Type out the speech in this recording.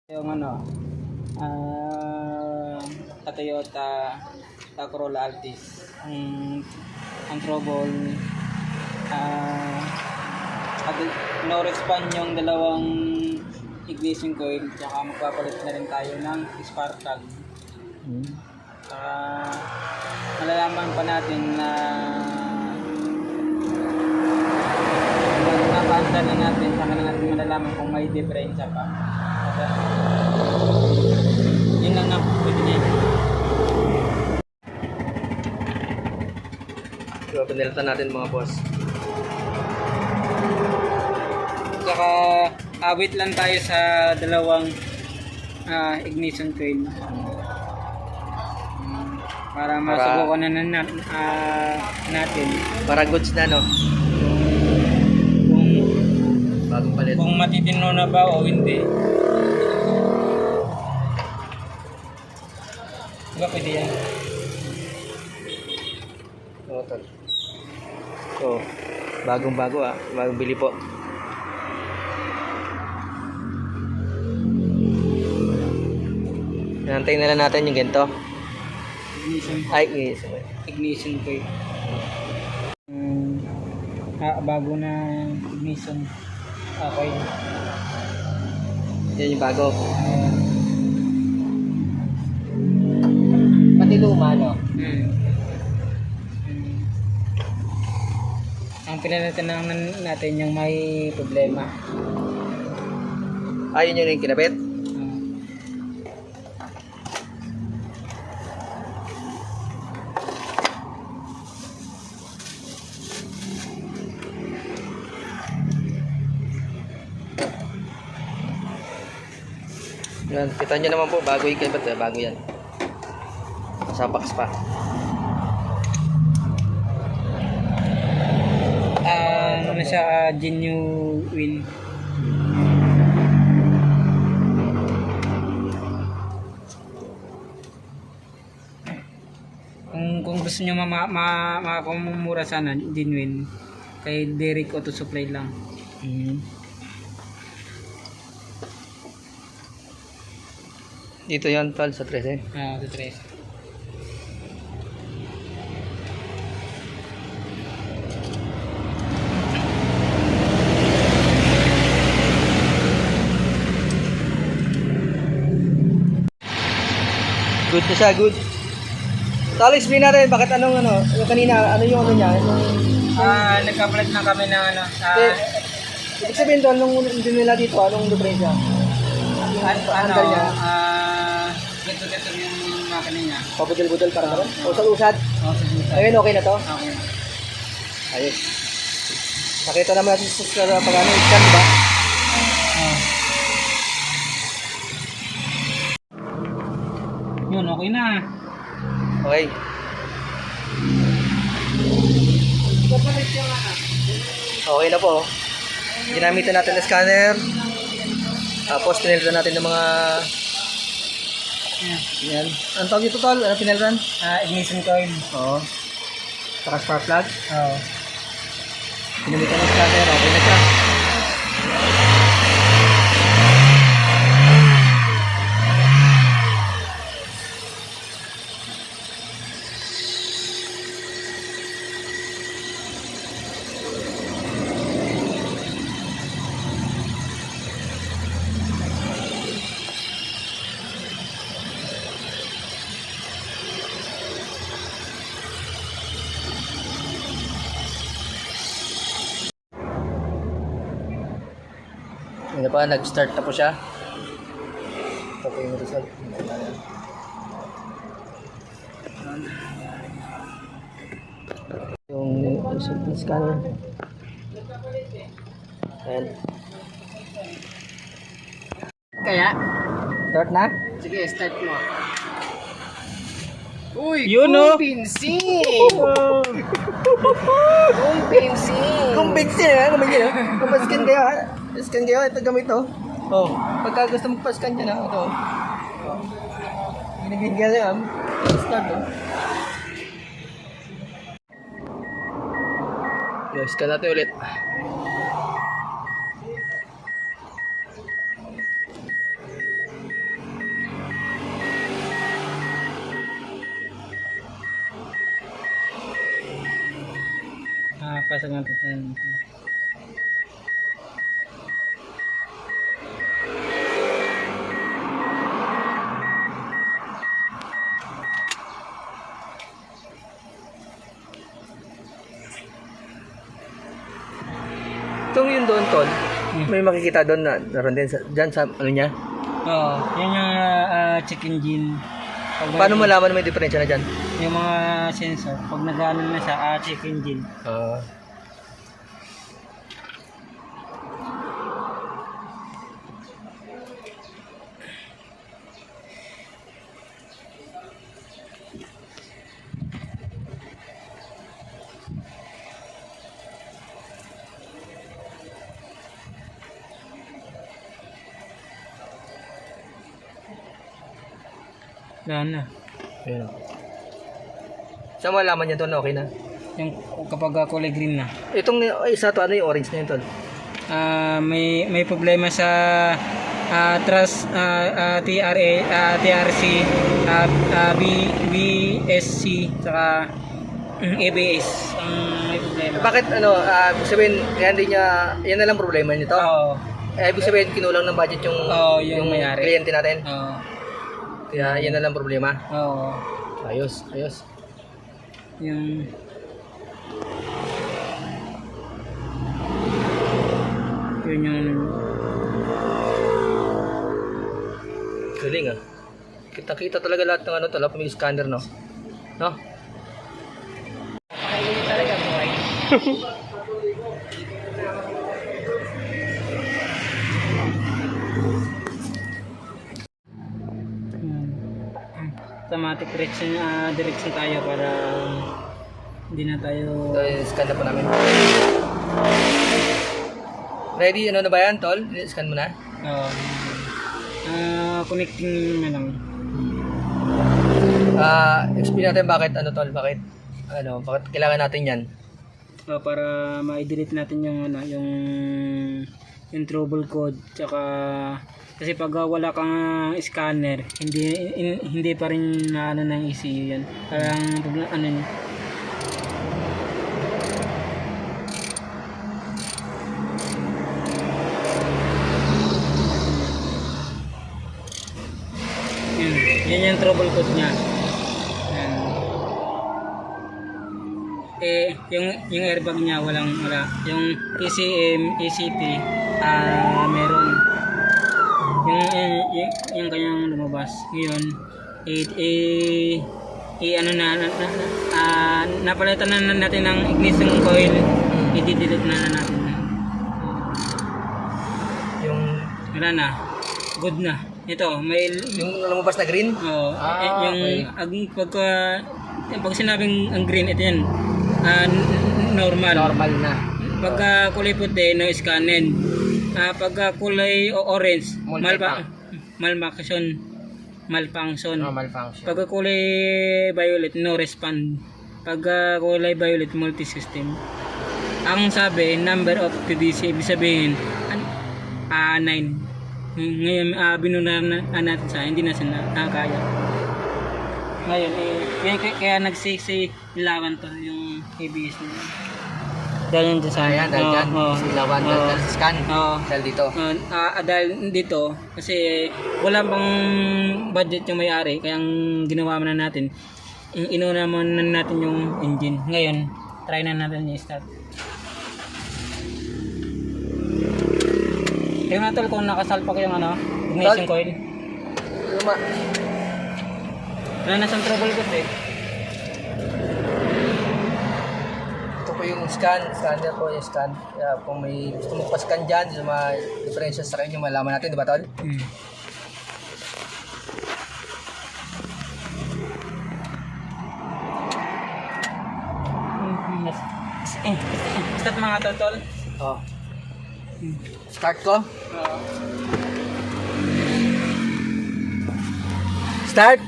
Yung ano, Toyota Corolla Altis. Ang trouble, no-respond yung dalawang ignition coil, tsaka magpapalit na rin tayo ng spark plug. Malalaman pa natin na napaanda na natin, saka na natin malalaman kung may diferensya pa. Okay. Yun lang na, pwede na yun. So, pinalitan natin mga boss. Saka awit lang tayo sa dalawang ignition coil para masubukan na natin Para goods na, no? Bagong palit. kung matitino na ba o hindi. Diba pwede yan? Oo, tol. So, bagong-bago ah. Bagong bili po. Nantayin na lang natin yung ganito. Ignition coil. Bago na ignition coil. Yan yung bago. Pati luma, no? Ang pinalitan natin yung may problema. Ayun yun yung kinabit. Yan, kita nyo naman po, bago yung kinabit, bago yan. Sapax pa. Ano siya, genuine. Kung gusto nyo makakumura sana, genuine, kay Derek Auto Supply lang. Dito yan, tol, sa 13. Sa 3. Good na siya, good. Tol, explain na rin, bakit anong ano, yung kanina, ano yung ano niya? Nagka-flight na kami ng ano, Ibig sabihin tol, nung hindi nila dito, anong diferensya? Handle niya. Ganto-ganto yung makina niya. Pabudol-budol para naman? Usad-usad? Ayun, okay na to? Okay. Ayos. Nakita naman natin sa pag-ano, scan, diba? Yun, okay na. Okay. Okay na po. Ginamitan natin ng scanner. Tapos pinalitan natin ng mga yan. Ang tawag ito tol? Ano pinalitan? Ignition coil. Oo. Saka spark plug. Oo. Ginamitan ng scanner. Okay na siya. Ano pa, nag-start na po siya. Ito po yung result. Yung result ng scanner. Ayan. Kaya? Start na? Sige, start mo. Uy, Yun, no? kumpinsin! Kumpinsin! Kumbinsin ha, kumbinsin ha. Kung pa-scan kayo ha. Scan kayo, ito gamit to. Oh, pagka gusto magpa-scan dyan ha, ito. Binibigyan nyo ha. Start oh. Scan natin ulit. Babasag natin. Itong yun doon, tol, may makikita doon na naroon din dyan sa ano niya. Oo, yun yung check engine. Paano malaman may diferensya na dyan? Yung mga sensor, pag nag-ano na siya, check engine. Wala na. Ayun. Saan malaman niya tol na okay na? Yung kapag kulay green na. Itong isa to, ano yung orange na yun, tol? May problema sa TRC, BSC, saka ABS ang may problema. Bakit ano, ibig sabihin, yan na lang problema nito? Oo. Ibig sabihin, kinulang ng budget yung, yung may-ari. kliyente natin? Oo. Kaya yan na lang problema? Oo. Ayos, ayos. Yung yun yung galing ah. Kita-kita talaga lahat ng ano tala, pamilya scanner, no? No? Pakailan talaga buhay. Automatic direction tayo para hindi na tayo So, scan na po namin. Ready? Ano na ba yan, tol? Scan mo na? connecting na lang. Explain natin bakit ano tol, bakit kailangan natin yan? Para ma-delete natin yung yung trouble code, tsaka kasi pag wala kang scanner, hindi pa rin na ano ng ECU yan. Parang ano yun. Yan yung trouble code niya. Yung airbag niya wala. Yung ECM, ECT, meron. Yung kanyang lumabas. Ngayon, napalitan na natin ng ignition coil. I-delete na natin. Yung Wala na. Good na. Ito, may yung lumabas na green? oh, Okay. pag sinabing ang green, ito yan. Normal. Normal na. Pagka kulay puti, no scannen. Pagka kulay orange, malfunction. Malfunction. Pagka kulay violet, no respond. Pagka kulay violet, multi-system. Ang sabi, number of PVC, ibig sabihin, 9. Ngayon, binunan natin sa hindi na siya nakakaya. Ngayon, kaya nagsisilawan to yung ABS niya. Dahil yun sa Ayan, dahil dyan. Silawan, dahil scan. Dahil dito. Dahil dito, kasi wala pang budget yung may-ari, kaya ang ginawa na natin, inuna muna natin yung engine. Ngayon, try na natin i-start. Tingnan natin kung nakasalpa ko yung ignition coil. Luma. Wala na siyang trouble code eh. Ito po yung scanner po yung scan. Kaya kung may gusto mo pa-scan dyan, yung mga diferensya sa kanya, malaman natin, di ba tol? Start mga tol. Start ko. Start.